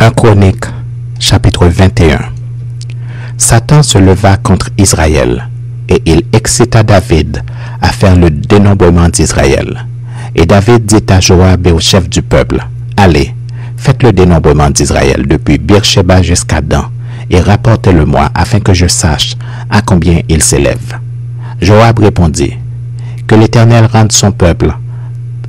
1 Chronique, chapitre 21. Satan se leva contre Israël, et il excita David à faire le dénombrement d'Israël. Et David dit à Joab et au chef du peuple, « Allez, faites le dénombrement d'Israël depuis Beersheba jusqu'à Dan, et rapportez-le-moi afin que je sache à combien il s'élève. » Joab répondit, « Que l'Éternel rende son peuple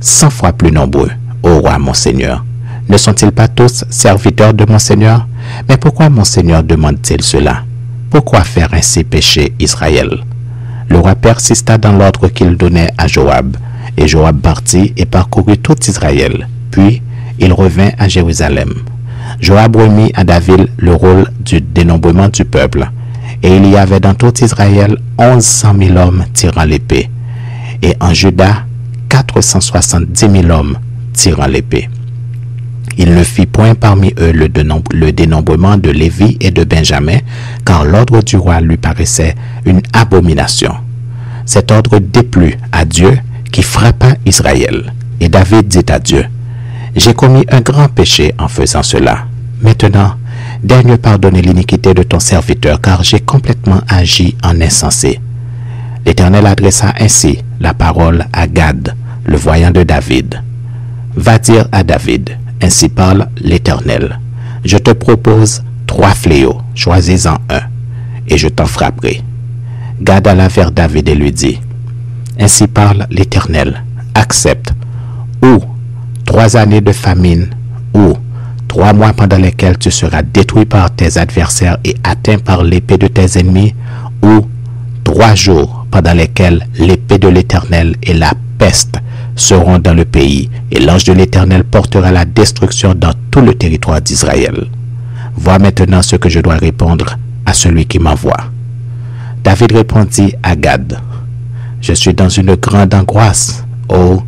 100 fois plus nombreux, ô roi mon Seigneur. Ne sont-ils pas tous serviteurs de mon Seigneur? Mais pourquoi mon Seigneur demande-t-il cela? Pourquoi faire ainsi pécher Israël? » Le roi persista dans l'ordre qu'il donnait à Joab, et Joab partit et parcourut tout Israël. Puis il revint à Jérusalem. Joab remit à David le rôle du dénombrement du peuple, et il y avait dans tout Israël 1100 000 hommes tirant l'épée, et en Juda 470 000 hommes tirant l'épée. Il ne fit point parmi eux le dénombrement de Lévi et de Benjamin, car l'ordre du roi lui paraissait une abomination. Cet ordre déplut à Dieu qui frappa Israël. Et David dit à Dieu, « J'ai commis un grand péché en faisant cela. Maintenant, daigne pardonner l'iniquité de ton serviteur, car j'ai complètement agi en insensé. » L'Éternel adressa ainsi la parole à Gad, le voyant de David. « Va dire à David, ainsi parle l'Éternel. Je te propose 3 fléaux, choisis-en un, et je t'en frapperai. » Gad alla vers David et lui dit, « Ainsi parle l'Éternel, accepte, ou 3 années de famine, ou 3 mois pendant lesquels tu seras détruit par tes adversaires et atteint par l'épée de tes ennemis, ou 3 jours pendant lesquels l'épée de l'Éternel et la peste seront dans le pays, et l'ange de l'Éternel portera la destruction dans tout le territoire d'Israël. Vois maintenant ce que je dois répondre à celui qui m'envoie. » David répondit à Gad, « Je suis dans une grande angoisse. Oh,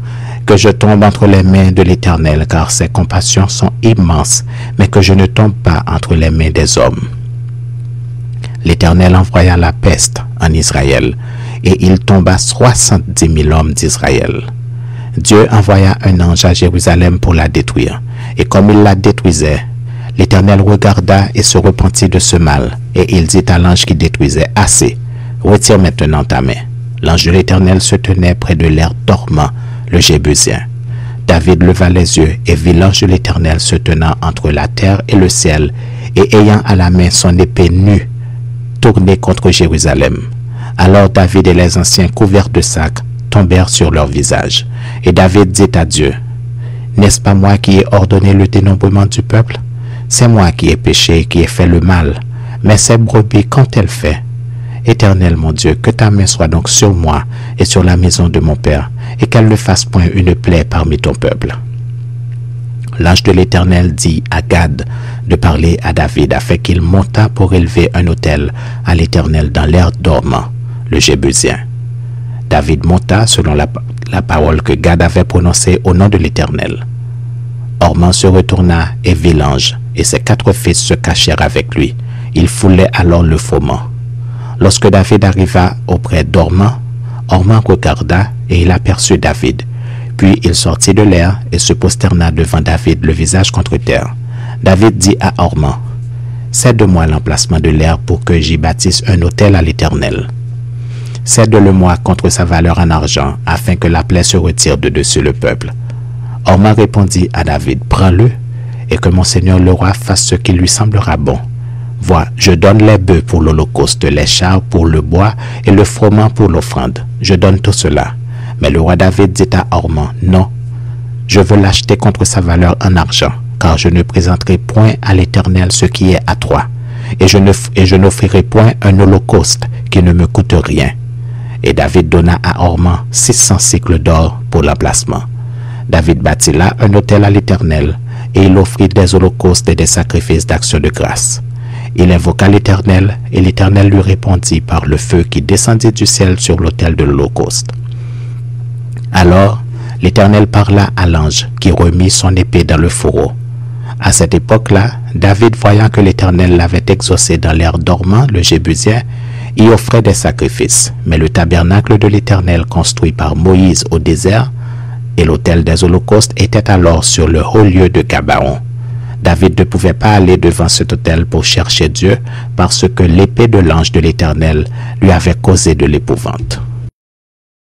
que je tombe entre les mains de l'Éternel, car ses compassions sont immenses, mais que je ne tombe pas entre les mains des hommes. » L'Éternel envoya la peste en Israël, et il tomba 70 000 hommes d'Israël. Dieu envoya un ange à Jérusalem pour la détruire, et comme il la détruisait, l'Éternel regarda et se repentit de ce mal, et il dit à l'ange qui détruisait, « Assez, retire maintenant ta main. » L'ange de l'Éternel se tenait près de l'air dormant, le Jébusien. David leva les yeux et vit l'ange de l'Éternel se tenant entre la terre et le ciel, et ayant à la main son épée nue, tournée contre Jérusalem. Alors David et les anciens couverts de sacs tombèrent sur leur visage. Et David dit à Dieu, « N'est-ce pas moi qui ai ordonné le dénombrement du peuple? C'est moi qui ai péché et qui ai fait le mal. Mais ces brebis, qu'ont-elles fait? Éternel mon Dieu, que ta main soit donc sur moi et sur la maison de mon père, et qu'elle ne fasse point une plaie parmi ton peuple. » L'ange de l'Éternel dit à Gad de parler à David afin qu'il montât pour élever un autel à l'Éternel dans l'air dormant, le Jébusien. David monta selon la parole que Gad avait prononcée au nom de l'Éternel. Orman se retourna et vit l'ange, et ses 4 fils se cachèrent avec lui. Il foulait alors le froment. Lorsque David arriva auprès d'Orman, Orman regarda et il aperçut David. Puis il sortit de l'air et se prosterna devant David, le visage contre terre. David dit à Orman, « Cède-moi l'emplacement de l'air pour que j'y bâtisse un autel à l'Éternel. Cède-le-moi contre sa valeur en argent, afin que la plaie se retire de dessus le peuple. » Orman répondit à David, « Prends-le, et que mon seigneur le roi fasse ce qui lui semblera bon. Vois, je donne les bœufs pour l'holocauste, les chars pour le bois et le froment pour l'offrande. Je donne tout cela. » Mais le roi David dit à Orman, « Non, je veux l'acheter contre sa valeur en argent, car je ne présenterai point à l'Éternel ce qui est à toi, et je n'offrirai point un holocauste qui ne me coûte rien. » Et David donna à Orman 600 cycles d'or pour l'emplacement. David bâtit là un autel à l'Éternel, et il offrit des holocaustes et des sacrifices d'action de grâce. Il invoqua l'Éternel, et l'Éternel lui répondit par le feu qui descendit du ciel sur l'autel de l'holocauste. Alors l'Éternel parla à l'ange qui remit son épée dans le fourreau. À cette époque-là, David, voyant que l'Éternel l'avait exaucé dans l'air dormant, le Jébusien, y offrait des sacrifices. Mais le tabernacle de l'Éternel construit par Moïse au désert et l'autel des holocaustes était alors sur le haut lieu de Gabaon. David ne pouvait pas aller devant cet autel pour chercher Dieu parce que l'épée de l'ange de l'Éternel lui avait causé de l'épouvante.